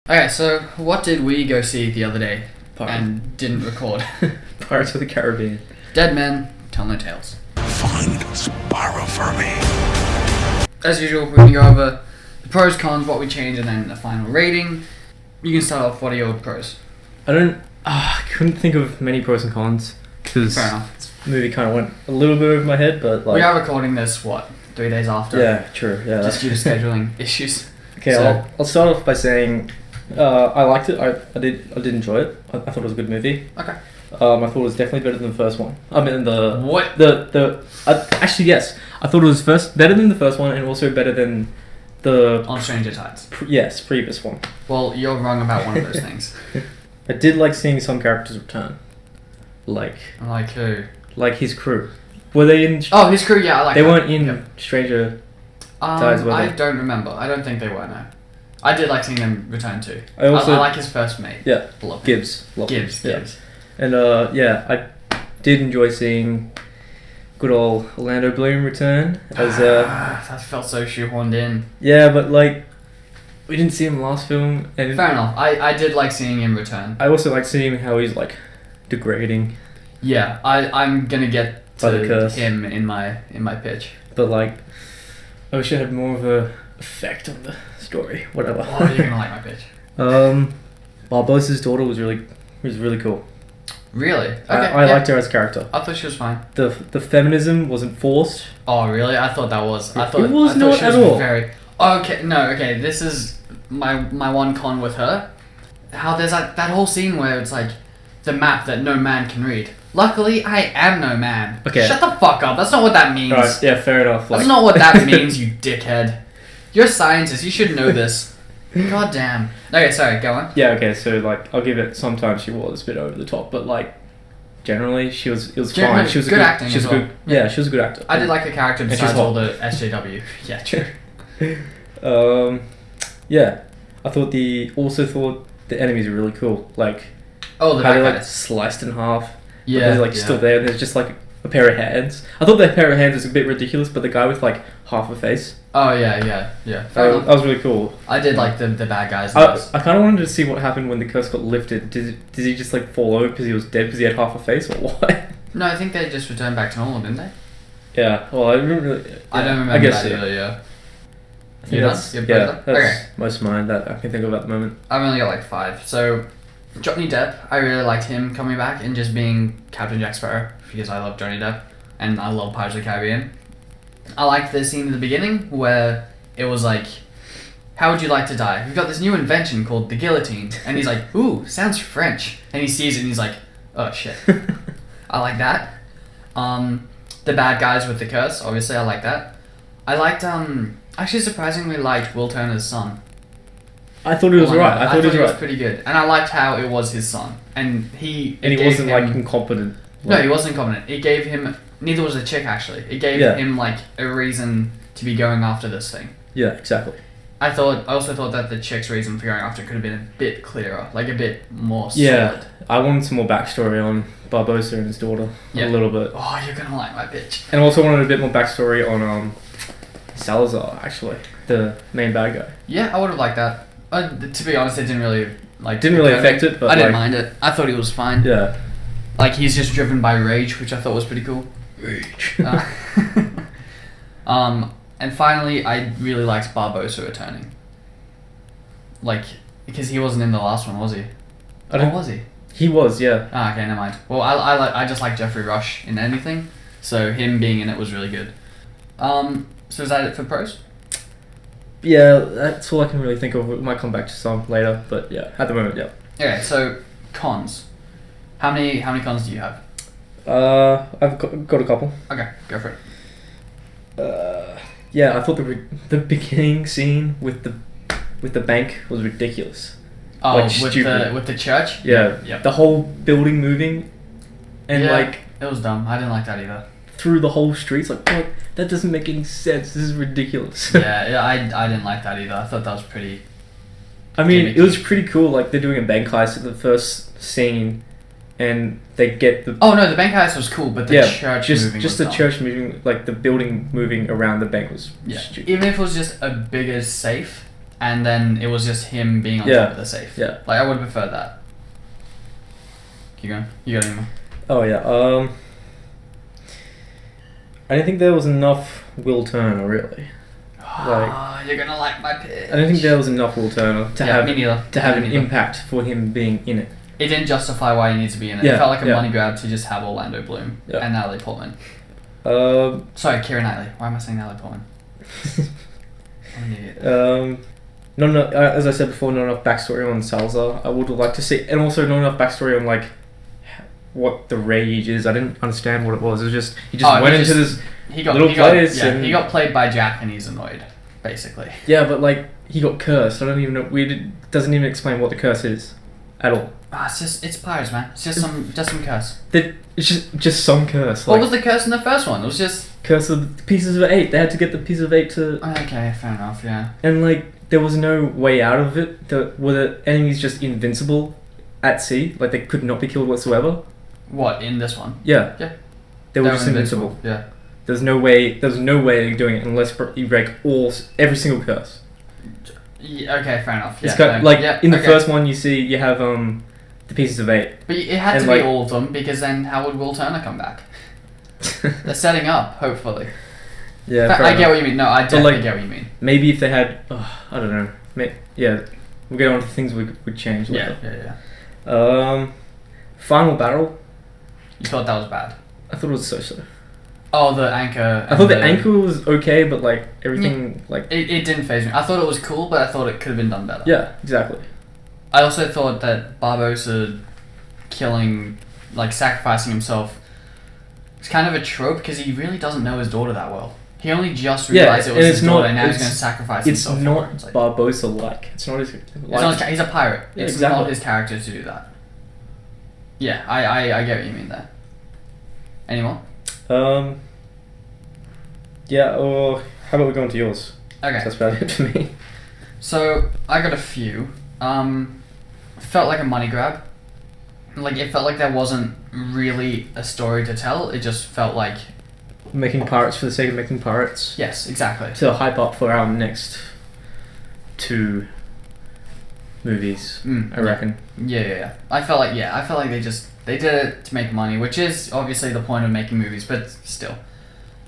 Okay, so what did we go see the other day Pirate. and didn't record? Pirates of the Caribbean. Dead Men Tell No Tales. Find Spyro for me. As usual, we're going to go over the pros, cons, what we changed, and then the final rating. You can start off. What are your pros? I couldn't think of many pros and cons because Fair enough. the movie kind of went a little bit over my head, but like We are recording this, 3 days after? yeah, true, yeah. Just due to scheduling issues. Okay, So- I'll start off by saying I liked it. I did enjoy it. I thought it was a good movie. Okay. I thought it was definitely better than the first one. I mean What? actually yes, I thought it was better than the first one and also better than the On Stranger Tides. previous one. Well, you're wrong about one of those things. I did like seeing some characters return, like Like who? his crew. Were they in? Oh, his crew, yeah, I like They that. weren't in Yep. Stranger Tides, were I they? don't remember. I don't think they were, no. I did like seeing them return too. I also- I like his first mate. Yeah, Love him. Gibbs. Love him. Gibbs. Yeah. Gibbs. And yeah, I did enjoy seeing good old Orlando Bloom return as That felt so shoehorned in. yeah, but like we didn't see him last film, and Fair enough. I did like seeing him return. I also like seeing how he's like degrading, Yeah, I'm gonna get By the to curse. him in my pitch. but like I wish it had more of a effect on the story. Whatever. Oh, you're gonna like my pitch. Bosse's daughter was really cool. Really? Okay. I yeah. liked her as a character. I thought she was fine. The feminism wasn't forced. Oh, really? I thought that was. I It thought was I thought not she was at all. Very. Okay, no. Okay, this is my one con with her. How there's that whole scene where it's like the map that no man can read. Luckily, I am no man. Okay. Shut the fuck up. That's not what that means. Alright, yeah, fair enough. Like, That's not what that means, you dickhead. You're a scientist. You should know this. God damn. Okay, sorry. Go on. yeah, okay, so like I'll give it. Sometimes she was a bit over the top, but like generally it was Generally, fine. She was a good good acting She was as a well. good. Yeah, she was a good actor. I did like her character And she's besides hot. all the SJW. Yeah, true. Yeah, I also thought the enemies were really cool. Like Oh, the how bad they're like guys. sliced in half. Yeah. but they're like yeah. still there. And there's just like a pair of hands. I thought that pair of hands was a bit ridiculous, but the guy with like half a face, Oh yeah. that Fair enough. was really cool. I did like the bad guys. in I this. kind of wanted to see what happened when the curse got lifted. Did he just like fall over because he was dead because he had half a face or what? No, I think they just returned back to normal, didn't they? Yeah, well, I don't really. I don't remember I guess that so. either. Yeah. I think You done? that's You're yeah, both that's done? Okay. most of mine that I can think of at the moment. I've only got like 5. So, Johnny Depp, I really liked him coming back and just being Captain Jack Sparrow because I love Johnny Depp and I love Pirates of the Caribbean. I liked the scene in the beginning where it was like, how would you like to die? We've got this new invention called the guillotine. And he's like, ooh, sounds French. And he sees it and he's like, oh shit. I like that. The bad guys with the curse, obviously I like that. I liked, actually surprisingly liked Will Turner's son. I thought it was Oh my right. God, I thought it was was right. pretty good, and I liked how it was his son, and he And he wasn't like incompetent. no, he wasn't incompetent. It gave him neither was a chick actually. It gave Yeah. him like a reason to be going after this thing. Yeah, exactly. I also thought that the chick's reason for going after it could have been a bit clearer, like a bit more Yeah, solid. I wanted some more backstory on Barbossa and his daughter. Yeah. A little bit. Oh, you're gonna like my bitch. And also wanted a bit more backstory on Salazar, actually, the main bad guy. Yeah, I would have liked that. To be honest, it didn't really affect it, but I didn't like, mind it. I thought he was fine. Yeah. Like he's just driven by rage, which I thought was pretty cool. Rage. And finally, I really liked Barbossa returning. Like, because he wasn't in the last one, was he? Or was he? He was, yeah. Ah, okay, never mind. Well, I just like Jeffrey Rush in anything, so him being in it was really good. So is that it for pros? Yeah, that's all I can really think of. We might come back to some later, but yeah, at the moment, yeah. Okay, so cons. How many cons do you have? I've got a couple. Okay, go for it. Yeah, I thought the beginning scene with the bank was ridiculous. Oh, Like, with stupid. the church. Yeah, Yep. the whole building moving, and Yeah. like It was dumb. I didn't like that either. through the whole streets. Like, what? That doesn't make any sense. This is ridiculous. yeah, I didn't like that either. I thought that was pretty. I mean, Gimmicky. it was pretty cool. Like they're doing a bank heist at the first scene, and they get the Oh no, the bank heist was cool, but the church moving just was the dumb. church moving, like the building moving around the bank was Yeah. stupid. Even if it was just a bigger safe, and then it was just him being on Yeah. top of the safe. Yeah. Like I would prefer that. Keep going. You got any more? Oh yeah. I don't think there was enough Will Turner really. Like, You're gonna like my pitch. I don't think there was enough Will Turner to Yeah, me neither. have Me an neither. impact for him being in it. It didn't justify why he needs to be in it. Yeah, It felt like a yeah. money grab to just have Orlando Bloom Yeah. and Natalie Portman. Um, Sorry, Keira Knightley. Why am I saying Natalie Portman? I'm an idiot. not enough, as I said before, not enough backstory on Salazar. I would have liked to see, and also not enough backstory on like what the rage is. I didn't understand what it was. It was just he just Oh, went he into just- this. He got Little he got, players yeah, and- he got played by Jack and he's annoyed, basically. Yeah, but like he got cursed. I don't even know. Doesn't even explain what the curse is, at all. It's pirates, man. It's just some curse. It's just some curse. What Like was the curse in the first one? It was just curse of the pieces of 8. They had to get the pieces of 8 to, okay, fair enough, yeah. and like there was no way out of it. Were the enemies just invincible at sea? Like they could not be killed whatsoever. What in this one? Yeah. Yeah. They were just invincible. Yeah. There's no way of doing it unless you break every single curse. Yeah, okay, fair enough. It's Yeah, got, no, like yeah, in the okay. first one you have the pieces of 8. But it had and, to be like- all of them because then how would Will Turner come back? They're setting up, hopefully. Yeah, But fair I get enough. what you mean. No, I definitely like- get what you mean. Maybe if they had, I don't know. Yeah, we'll get on to things we would change Yeah, later. yeah. Final battle. You thought that was bad. I thought it was so. Oh, the anchor. I thought the anchor was okay, but like everything, like It didn't phase me. I thought it was cool, but I thought it could have been done better. yeah, exactly. I also thought that Barbosa killing, like sacrificing himself, is kind of a trope because he really doesn't know his daughter that well. He only just Yeah, realized it was and his it's daughter, not- and now he's it's- going to sacrifice It's himself. not for her. It's like, Barbosa-like. It's not his. it's not he's a pirate. Yeah, It's exactly. not his character to do that. Yeah, I get what you mean there. Any more? Yeah. Or how about we go on to yours? Okay. That's about it for me. So I got a few. Felt like a money grab. Like it felt like there wasn't really a story to tell. It just felt like Making pirates for the sake of making pirates. yes, exactly. To hype up for our next 2 movies, I reckon. Yeah. I felt like they did it to make money, which is obviously the point of making movies, but still.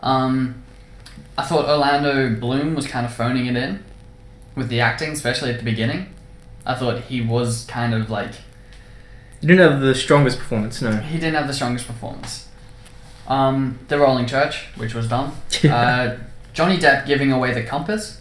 I thought Orlando Bloom was kind of phoning it in with the acting, especially at the beginning. I thought he was kind of like You didn't have the strongest performance, no. he didn't have the strongest performance. The Rolling Church, which was dumb. Yeah. Johnny Depp giving away the compass.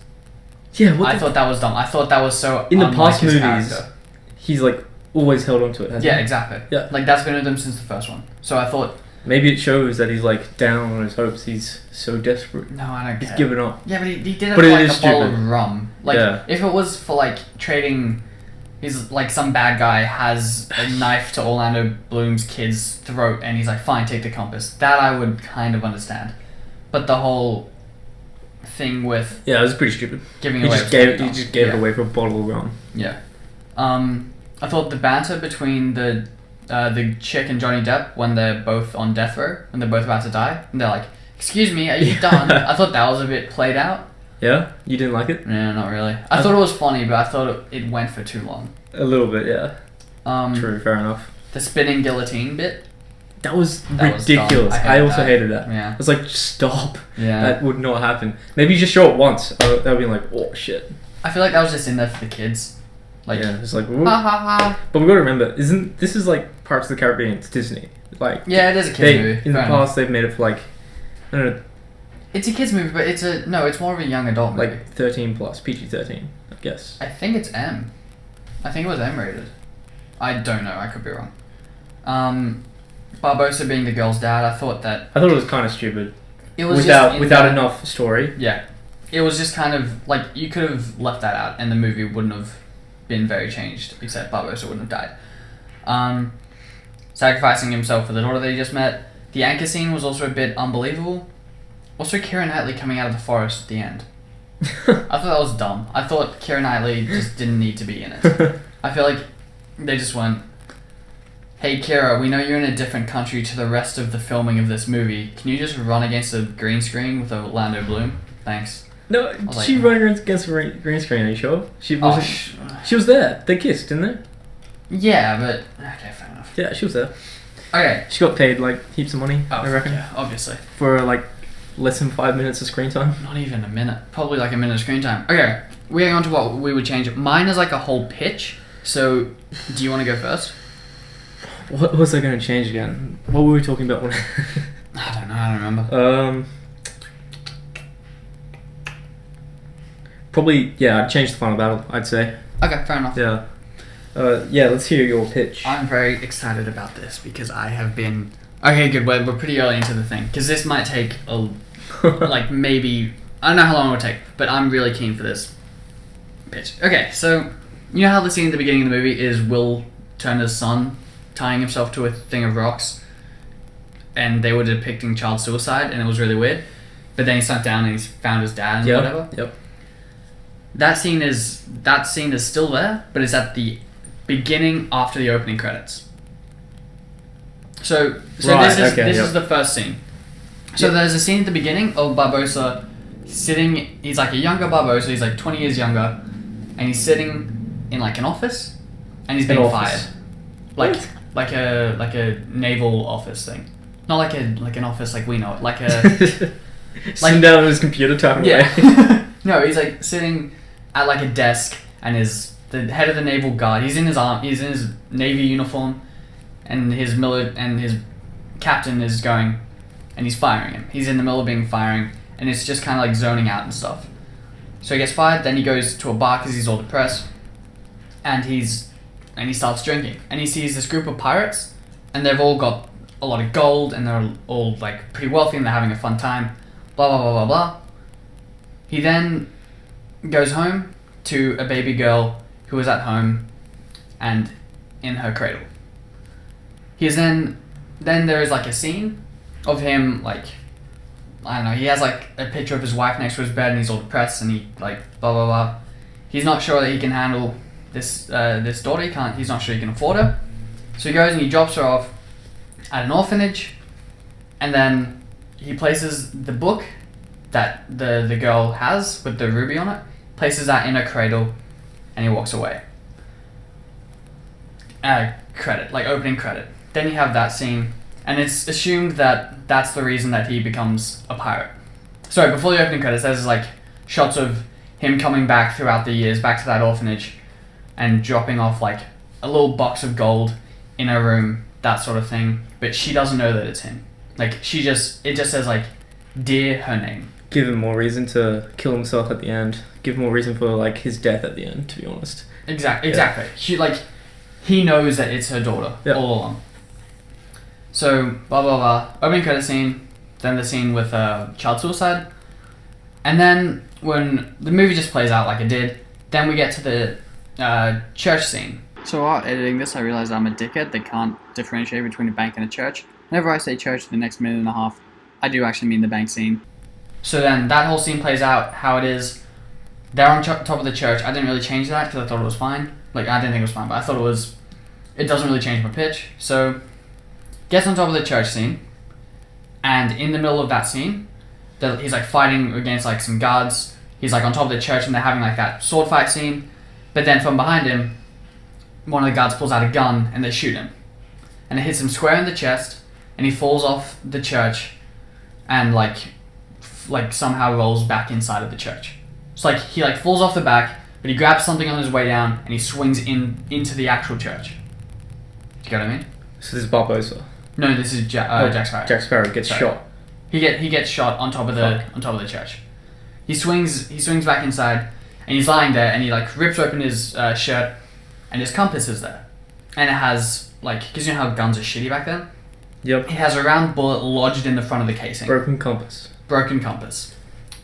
Yeah, what I thought that was dumb. I thought that was so in the unlike past his movies, character. he's like always held on to it, hasn't Yeah, he? exactly. Yeah. Like that's been with him since the first one. So I thought, Maybe it shows that he's like down on his hopes. He's so desperate. no, I don't He's care. given up. Yeah, but he did it But for it like is a bottle stupid. of rum. Like Yeah. if it was for like trading, he's like some bad guy has a knife to Orlando Bloom's kid's throat, and he's like, "Fine, take the compass." That I would kind of understand, but the whole thing with Yeah, it was pretty stupid. giving He away just was gave pretty he dumb. just gave Yeah. it away for a bottle of rum. Yeah. I thought the banter between the chick and Johnny Depp when they're both on death row, when they're both about to die, and they're like, "Excuse me, are you Yeah. done?" I thought that was a bit played out. Yeah, you didn't like it? Yeah, not really. I thought it was funny, but I thought it went for too long. A little bit, yeah. Um, True, fair enough. The spinning guillotine bit. That was That was dumb. ridiculous. I I, hated also that. hated that. Yeah. I was like, stop. Yeah. That would not happen. Maybe you just show it once. That would be like, oh shit. I feel like that was just in there for the kids. Like, Yeah, it's like, ha whoop. ha ha. But we gotta remember, this is like Pirates of the Caribbean? It's Disney. Like, Yeah, it is a kids they movie. in the fair enough. past they've made it for like, I don't know, It's a kids movie, but it's more of a young adult movie. like 13 plus, PG-13, I guess. I think it's M. I think it was M rated. I don't know. I could be wrong. Barbosa being the girl's dad, I thought that I thought it was kind of stupid it was without just in without that- enough story. Yeah, it was just kind of like you could have left that out, and the movie wouldn't have been very changed. Except Barbosa wouldn't have died. Sacrificing himself for the daughter that he just met. The anchor scene was also a bit unbelievable. Also, Keira Knightley coming out of the forest at the end. I thought that was dumb. I thought Keira Knightley just didn't need to be in it. I feel like they just went, "Hey Keira, we know you're in a different country to the rest of the filming of this movie. Can you just run against a green screen with Orlando Bloom? Thanks." No, like- she running against the green screen. Are you sure? She Oh, wasn't. She was there. They kissed, didn't they? yeah, but okay, fair enough. Yeah, she was there. Okay. She got paid like heaps of money. Oh, I reckon yeah, obviously. for like less than 5 minutes of screen time. Not even a minute. Probably like a minute of screen time. Okay, we're going on to what we would change. Mine is like a whole pitch. So, do you want to go first? What was I going to change again? What were we talking about? I don't know. I don't remember. Probably yeah. I'd change the final battle. I'd say Okay, fair enough. yeah. Yeah. Let's hear your pitch. I'm very excited about this because I have been. Okay, good. We're pretty early into the thing because this might take like maybe I don't know how long it will take, but I'm really keen for this pitch. Okay, so you know how the scene at the beginning of the movie is Will Turner's son tying himself to a thing of rocks, and they were depicting child suicide, and it was really weird. But then he sat down and he's found his dad and Yeah. whatever. Yep. That scene is still there, but it's at the beginning after the opening credits. So Right, this is okay, this yep. is the first scene. So Yep. there's a scene at the beginning of Barbosa sitting. He's like a younger Barbosa. He's like 20 years younger, and he's sitting in like an office, and he's An being office. fired, like What? like a naval office thing, not like an office like we know it, like a Sitting down on his computer typing away. yeah. No, he's like sitting at like a desk, and the head of the naval guard. He's in his navy uniform, and his captain is going, and he's firing him. He's in the middle of being firing, and it's just kind of like zoning out and stuff. So he gets fired. Then he goes to a bar because he's all depressed, and he starts drinking, and he sees this group of pirates, and they've all got a lot of gold, and they're all like pretty wealthy, and they're having a fun time. Blah blah blah blah blah. He then goes home to a baby girl who is at home and in her cradle. He is then there is like a scene of him like I don't know, he has like a picture of his wife next to his bed and he's all depressed and he like blah blah blah. He's not sure that he can handle this daughter, he's not sure he can afford her. So he goes and he drops her off at an orphanage, and then he places the book that the girl has with the ruby on it, places that in a cradle, and he walks away. Opening credit. Then you have that scene, and it's assumed that that's the reason that he becomes a pirate. Sorry, before the opening credits, there's like shots of him coming back throughout the years, back to that orphanage, and dropping off like a little box of gold in her room, that sort of thing. But she doesn't know that it's him. Like it just says like, dear her name. Give him more reason to kill himself at the end. Give him more reason for like his death at the end. To be honest. Exactly. He knows that it's her daughter all along. So blah blah blah. Opening credit scene, then the scene with child suicide, and then when the movie just plays out like it did, then we get to the church scene. So while editing this, I realized I'm a dickhead that can't differentiate between a bank and a church. Whenever I say church in the next minute and a half, I do actually mean the bank scene. So then that whole scene plays out how it is. They're on top of the church. I didn't really change that because I thought it was fine. Like, I didn't think it was fine, but I thought it doesn't really change my pitch. So, gets on top of the church scene, and in the middle of that scene, he's like fighting against like some guards. He's like on top of the church and they're having like that sword fight scene. But then from behind him, one of the guards pulls out a gun and they shoot him. And it hits him square in the chest, and he falls off the church and like somehow rolls back inside of the church. So like he like falls off the back, but he grabs something on his way down and he swings into the actual church. You get what I mean? So this is Barbosa. No, this is Jack Sparrow. Jack Sparrow gets Sorry. shot. He gets shot on top of the church. He swings back inside, and he's lying there, and he like rips open his shirt, and his compass is there, and it has like, because you know how guns are shitty back then. Yep. It has a round bullet lodged in the front of the casing. Broken compass. Broken compass,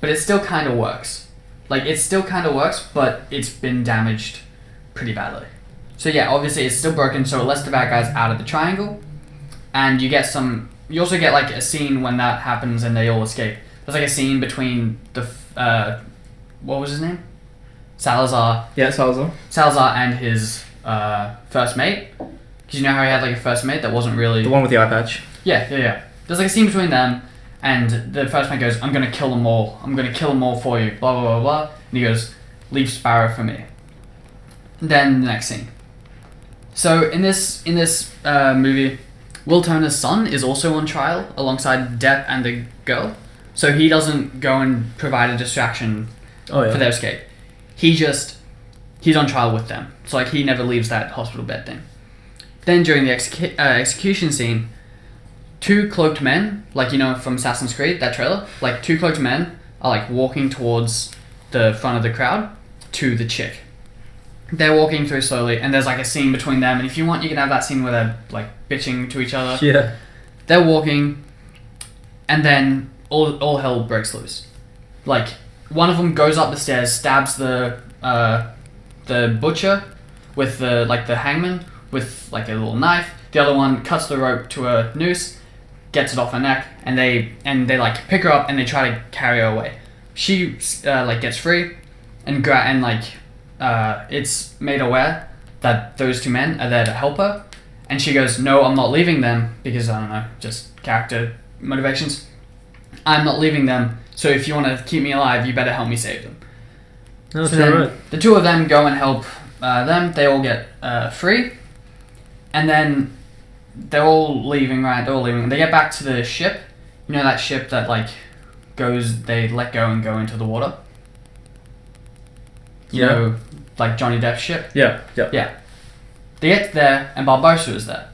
but it still kind of works. Like it still kind of works, but it's been damaged pretty badly. So yeah, obviously it's still broken, so it lets the bad guys out of the triangle, and you also get like a scene when that happens and they all escape. There's like a scene between the what was his name? Salazar. Yeah, Salazar and his first mate. Because you know how he had like a first mate that wasn't really the one with the eye patch. Yeah. There's like a scene between them, And the first mate goes, I'm going to kill them all. I'm going to kill them all for you. Blah, blah, blah, blah. And he goes, leave Sparrow for me. Then the next scene. So in this movie, Will Turner's son is also on trial alongside Depp and the girl. So he doesn't go and provide a distraction for their escape. He's on trial with them. So like he never leaves that hospital bed thing. Then during the execution scene, two cloaked men, like you know from Assassin's Creed, that trailer, like two cloaked men are like walking towards the front of the crowd to the chick. They're walking through slowly, and there's like a scene between them. And if you want, you can have that scene where they're like bitching to each other. Yeah. They're walking, and then all hell breaks loose. Like one of them goes up the stairs, stabs the butcher with the hangman with like a little knife. The other one cuts the rope to a noose, gets it off her neck, and they like pick her up and they try to carry her away. She like gets free, and it's made aware that those two men are there to help her, and she goes, no, I'm not leaving them, because I don't know, just character motivations. I'm not leaving them, so if you want to keep me alive, you better help me save them. That's so then right. the two of them go and help them. They all get free, and then they're all leaving, right? They're all leaving. They get back to the ship. You know that ship that like they let go and go into the water? You know, like Johnny Depp's ship? Yeah. Yeah. They get there, and Barbossa is there.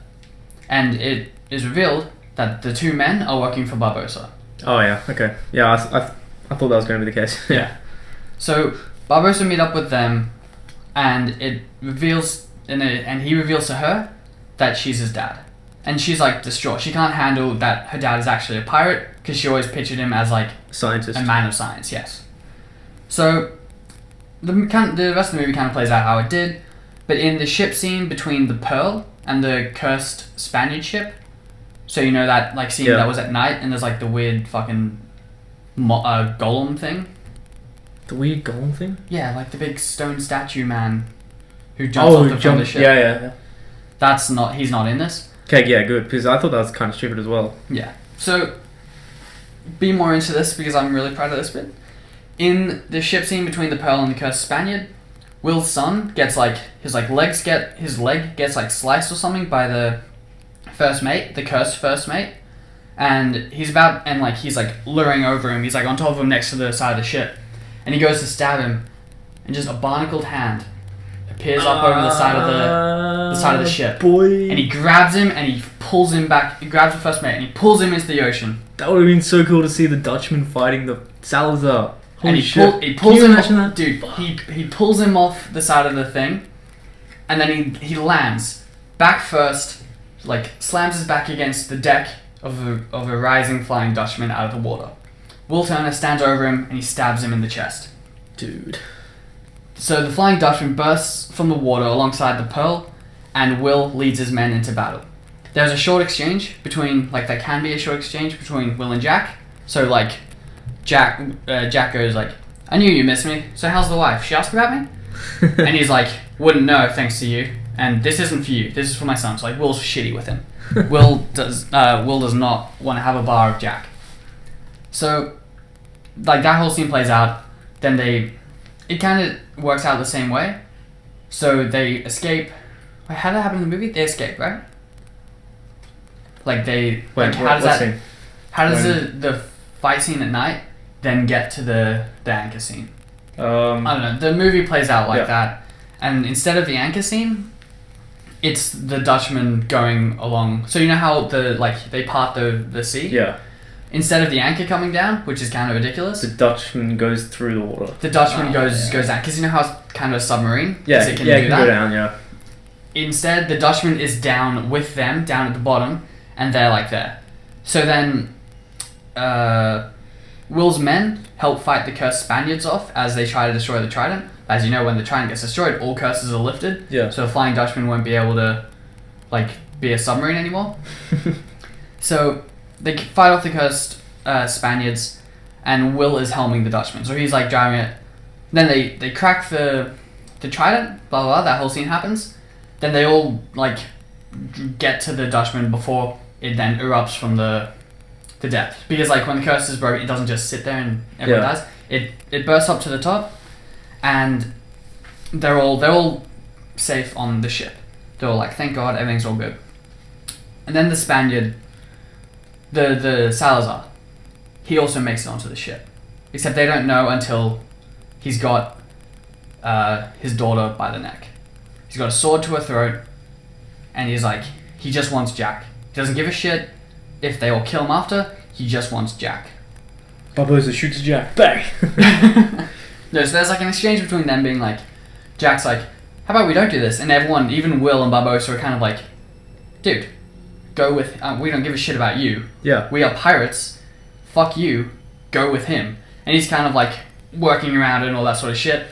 And it is revealed that the two men are working for Barbossa. Oh yeah. Okay. Yeah. I thought that was going to be the case. Yeah. So Barbossa meet up with them, and it reveals, and he reveals to her that she's his dad. And she's like distraught. She can't handle that her dad is actually a pirate, because she always pictured him as like Scientist. a man of science. Yes. So the rest of the movie kind of plays out how it did, but in the ship scene between the Pearl and the cursed Spaniard ship, so you know that like scene that was at night, and there's like the weird fucking golem thing. The weird golem thing? Yeah, like the big stone statue man who jumps off the front of the ship. Yeah. He's not in this. Okay, yeah, good, because I thought that was kind of stupid as well. Yeah. So be more into this, because I'm really proud of this bit. In the ship scene between the Pearl and the cursed Spaniard, Will's son gets like his leg gets like sliced or something by the first mate, the cursed first mate, and he's like luring over him. He's like on top of him next to the side of the ship, and he goes to stab him, and just a barnacled hand appears up over the side of the ship, boy. and he grabs him and he pulls him back. He grabs the first mate and he pulls him into the ocean. That would have been so cool to see the Dutchman fighting the Salazar. And he pulls him off, dude. He pulls him off the side of the thing, and then he lands back first, like slams his back against the deck of a rising flying Dutchman out of the water. Will Turner stands over him and he stabs him in the chest. Dude. So the Flying Dutchman bursts from the water alongside the Pearl, and Will leads his men into battle. There's a short exchange between, like there can be a short exchange between Will and Jack. So like, Jack goes like, I knew you missed me, so how's the wife? She asked about me? And he's like, wouldn't know thanks to you, and this isn't for you, this is for my son. So like, Will's shitty with him. Will does not want to have a bar of Jack. So, like that whole scene plays out, then it kind of works out the same way. So they escape. Wait, how did that happen in the movie? They escape, right? Like they. Wait, like, how does that? scene? How does the fight scene at night then get to the anchor scene? I don't know. The movie plays out like that, and instead of the anchor scene, it's the Dutchman going along. So you know how they part the sea? Yeah. Instead of the anchor coming down, which is kind of ridiculous, The Dutchman goes through the water. the Dutchman goes down, because you know how it's kind of a submarine. Yeah, 'Cause it can do it can that. go down, yeah. Instead, the Dutchman is down with them, down at the bottom, and they're like there. So then, Will's men help fight the cursed Spaniards off as they try to destroy the Trident. As you know, when the Trident gets destroyed, all curses are lifted. Yeah. So the Flying Dutchman won't be able to, be a submarine anymore. So they fight off the cursed Spaniards, and Will is helming the Dutchman. So he's driving it. Then they crack the Trident. Blah blah blah. That whole scene happens. Then they all get to the Dutchman before it then erupts from the the depth, because like when the curse is broken, it doesn't just sit there and everyone dies. It bursts up to the top, and they're all safe on the ship. They're all like, thank God, everything's all good. And then the Spaniard, the Salazar, he also makes it onto the ship, except they don't know until he's got his daughter by the neck. He's got a sword to her throat, and he's like, he just wants Jack. He doesn't give a shit if they all kill him after. He just wants Jack. Barbosa shoots Jack. Bang! No, so there's like an exchange between them being like, Jack's like, how about we don't do this? And everyone, even Will and Barbosa, are kind of like, dude, go with, we don't give a shit about you. Yeah. We are pirates. Fuck you. Go with him. And he's kind of like working around it and all that sort of shit.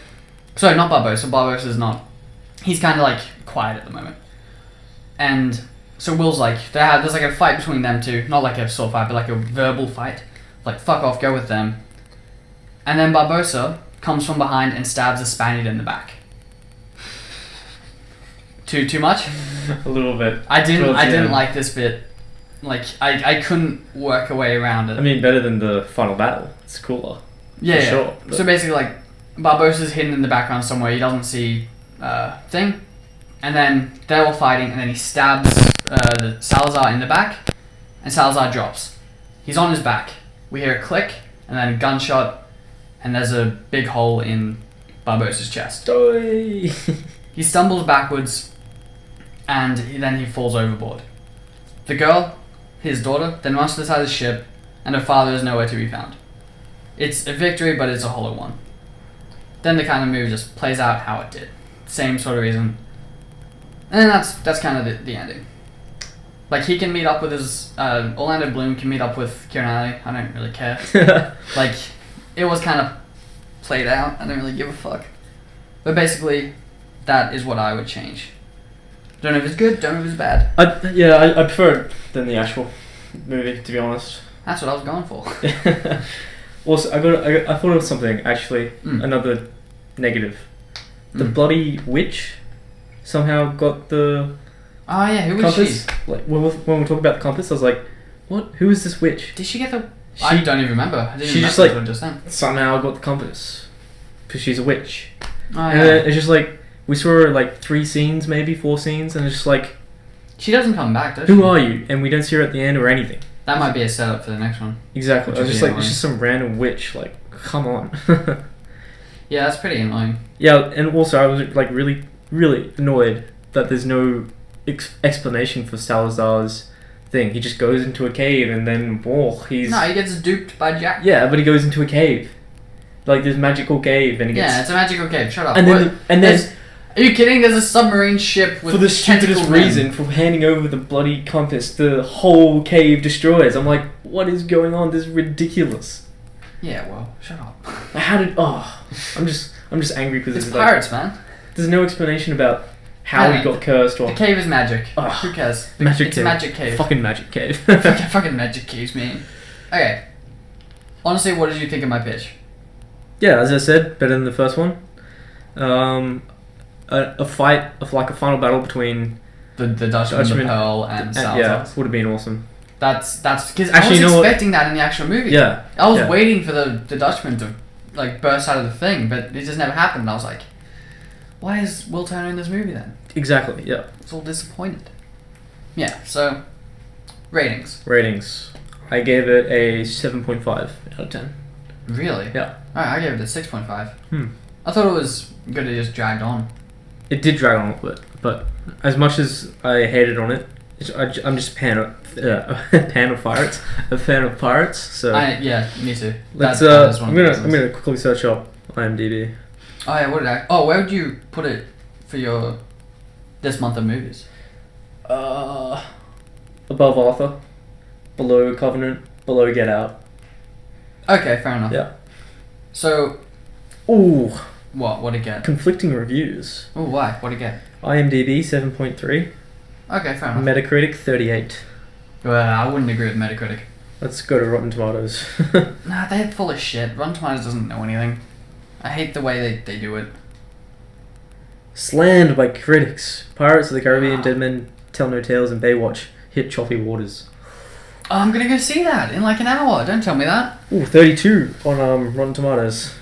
Sorry, not Barbosa. Barbosa's not. He's kind of like quiet at the moment. And so Will's like, there's like a fight between them two. Not like a sword fight, but like a verbal fight. Like, fuck off, go with them. And then Barbosa comes from behind and stabs a Spaniard in the back. Too much? A little bit. I didn't like this bit. Like, I couldn't work a way around it. I mean, better than the final battle. It's cooler. Yeah, sure, but- So basically, like, Barbosa's hidden in the background somewhere. He doesn't see thing. And then they're all fighting, and then he stabs the Salazar in the back, and Salazar drops. He's on his back. We hear a click, and then a gunshot, and there's a big hole in Barbosa's chest. Oi! He stumbles backwards, and then he falls overboard. The girl, his daughter, then runs to the side of the ship, and her father is nowhere to be found. It's a victory, but it's a hollow one. Then the kind of movie just plays out how it did. Same sort of reason. And that's kind of the ending. Like, he can meet up with his... Orlando Bloom can meet up with Keira Knightley. I don't really care. Like, it was kind of played out. I don't really give a fuck. But basically, that is what I would change. Don't know if it's good, don't know if it's bad. I prefer it than the actual movie, to be honest. That's what I was going for. Also, I thought of something, actually. Another negative. The bloody witch somehow got the Oh yeah, who was compass. she? Like, when we talk about the compass, I was like, what? Who is this witch? Did she get the... I don't even remember. I didn't she even just, remember like, just then. Somehow got the compass. Because she's a witch. Oh And yeah. then it's just like, we saw her like 3 scenes, maybe 4 scenes, and it's just like, She doesn't come back, does she? who are you? And we don't see her at the end or anything. That might be a setup for the next one. Exactly. Which I was would just be like, it's just some random witch. Like, come on. Yeah, that's pretty annoying. Yeah, and also I was like really, really annoyed that there's no explanation for Salazar's thing. He just goes into a cave and then, he's... No, he gets duped by Jack. Yeah, but he goes into a cave. Like this magical cave and he gets... Yeah, it's a magical cave. Shut up. And then, Are you kidding? There's a submarine ship with for the stupidest tentacle men. reason, for handing over the bloody compass, the whole cave destroys. I'm like, what is going on? This is ridiculous. Yeah, well, shut up. How did... I'm just angry because It's it's pirates, man. there's no explanation about how Yeah, he got cursed or... The cave is magic. Ugh. Who cares? Magic It's cave. a magic cave. Fucking magic cave. Fucking magic caves, man. Okay. Honestly, what did you think of my pitch? Yeah, as I said, better than the first one. A fight of like a final battle between The Dutchman, the Dutchman, Pearl, and Salazar. yeah, would have been awesome. That's because I Actually, was you know what? expecting that in the actual movie. Yeah, I was yeah. waiting for the Dutchman to like burst out of the thing, but it just never happened. I was like, why is Will Turner in this movie then? Exactly. Yeah. I was all disappointed. Yeah. So, ratings. Ratings. I gave it a 7.5 out of 10. Really? Yeah. Alright, I gave it a 6.5. Hmm. I thought it was good. It just dragged on. It did drag on a little bit, but as much as I hated on it, I'm just a fan of pirates. A fan of pirates. So Yeah, me too. let's. That is one I'm of the gonna reasons. quickly search up IMDb. Oh yeah, what did I? Oh, where would you put it for your this month of movies? Above Arthur, below Covenant, below Get Out. Okay, fair enough. Yeah. So, Ooh, what'd it get? conflicting reviews. Oh, why? What'd it get? IMDb 7.3, Okay, fair enough. Metacritic 38. Well, I wouldn't agree with Metacritic. Let's go to Rotten Tomatoes. Nah, they're full of shit. Rotten Tomatoes doesn't know anything. I hate the way they do it. Slammed by critics. Pirates of the Caribbean, Dead Men Tell No Tales, and Baywatch hit choppy waters. Oh, I'm gonna go see that in like an hour. Don't tell me that. Ooh, 32 on Rotten Tomatoes.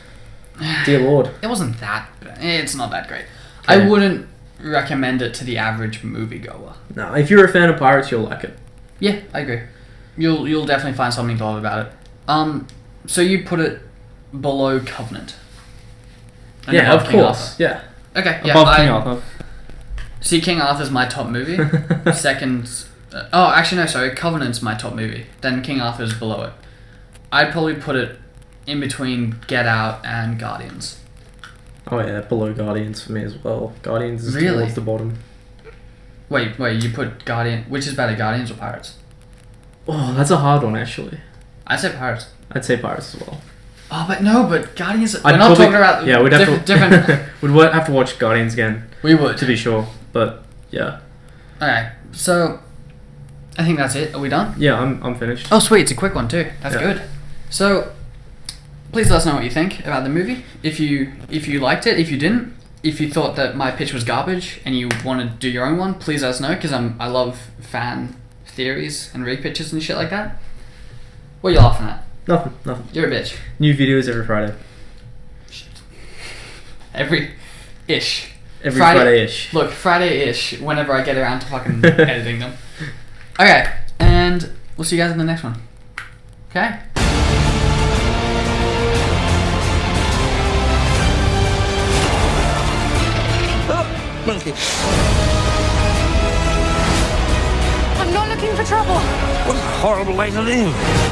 Dear Lord. It wasn't that. It's not that great. Okay. I wouldn't recommend it to the average moviegoer. No, if you're a fan of pirates, you'll like it. Yeah, I agree. You'll definitely find something to love about it. So you put it below Covenant. And Yeah, above of King course. Arthur. Yeah. Okay, yeah. Above King Arthur. See, King Arthur's my top movie. Second. Oh, actually, no, sorry. Covenant's my top movie. Then King Arthur's below it. I'd probably put it in between Get Out and Guardians. Oh yeah, below Guardians for me as well. Guardians is Really? towards the bottom. Wait, you put Guardian. Which is better, Guardians or Pirates? Oh, that's a hard one actually. I'd say Pirates. I'd say pirates as well. Oh, but no, but Guardians. I'd We're not probably- talking about Yeah, we'd have different. to we'd have to watch Guardians again We would. to be sure. But yeah, Okay, so I think that's it. Are we done? yeah, I'm finished. Oh, sweet. It's a quick one too. That's Yeah. good. So, please let us know what you think about the movie. If you liked it, if you didn't, if you thought that my pitch was garbage and you want to do your own one, please let us know because I love fan theories and repitches and shit like that. What are you laughing at? Nothing. You're a bitch. New videos every Friday. Every ish. Every Friday- Friday-ish. Look, Friday-ish, whenever I get around to fucking editing them. Okay, and we'll see you guys in the next one. Okay? Monkey. I'm not looking for trouble. What a horrible way to live.